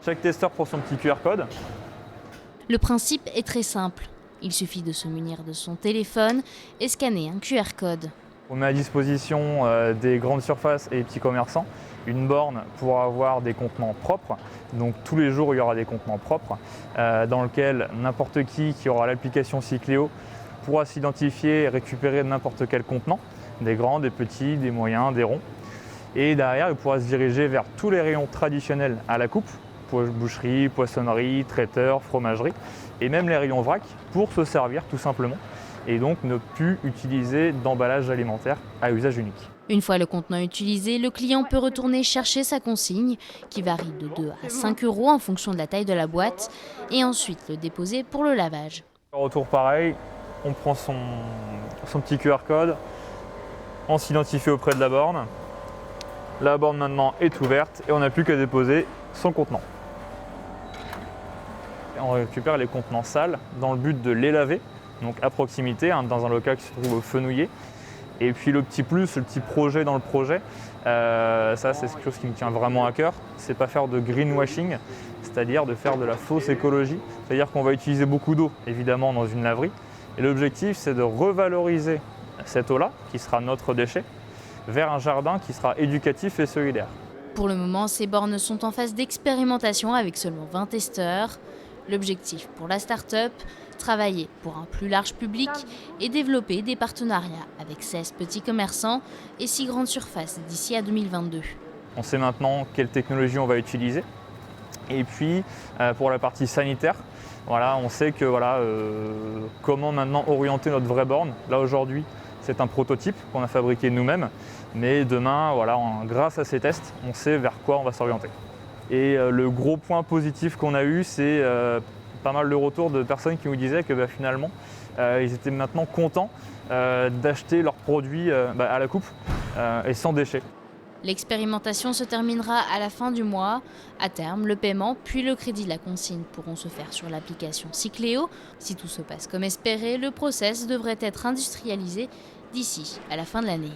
Chaque testeur prend son petit QR code. Le principe est très simple. Il suffit de se munir de son téléphone et scanner un QR code. On met à disposition des grandes surfaces et des petits commerçants une borne pour avoir des contenants propres. Donc tous les jours, il y aura des contenants propres dans lesquels n'importe qui aura l'application Cycléo pourra s'identifier et récupérer n'importe quel contenant, des grands, des petits, des moyens, des ronds. Et derrière, il pourra se diriger vers tous les rayons traditionnels à la coupe, boucherie, poissonnerie, traiteur, fromagerie, et même les rayons vrac pour se servir tout simplement, et donc ne plus utiliser d'emballage alimentaire à usage unique. Une fois le contenant utilisé, le client peut retourner chercher sa consigne, qui varie de 2 à 5 € en fonction de la taille de la boîte, et ensuite le déposer pour le lavage. Retour pareil, on prend son petit QR code, on s'identifie auprès de la borne. La borne maintenant est ouverte et on n'a plus qu'à déposer son contenant. On récupère les contenants sales dans le but de les laver, donc à proximité, dans un local qui se trouve au Fenouillet. Et puis le petit plus, le petit projet dans le projet, ça c'est quelque chose qui me tient vraiment à cœur, c'est pas faire de greenwashing, c'est-à-dire de faire de la fausse écologie, c'est-à-dire qu'on va utiliser beaucoup d'eau évidemment dans une laverie. Et l'objectif c'est de revaloriser cette eau-là, qui sera notre déchet, vers un jardin qui sera éducatif et solidaire. Pour le moment, ces bornes sont en phase d'expérimentation avec seulement 20 testeurs. L'objectif pour la start-up, travailler pour un plus large public et développer des partenariats avec 16 petits commerçants et 6 grandes surfaces d'ici à 2022. On sait maintenant quelle technologie on va utiliser. Et puis pour la partie sanitaire, on sait que comment maintenant orienter notre vraie borne. Là aujourd'hui, c'est un prototype qu'on a fabriqué nous-mêmes, mais demain, grâce à ces tests, on sait vers quoi on va s'orienter. Et le gros point positif qu'on a eu, c'est pas mal de retours de personnes qui nous disaient que finalement, ils étaient maintenant contents d'acheter leurs produits à la coupe et sans déchets. L'expérimentation se terminera à la fin du mois. À terme, le paiement puis le crédit de la consigne pourront se faire sur l'application Cycléo. Si tout se passe comme espéré, le process devrait être industrialisé d'ici à la fin de l'année.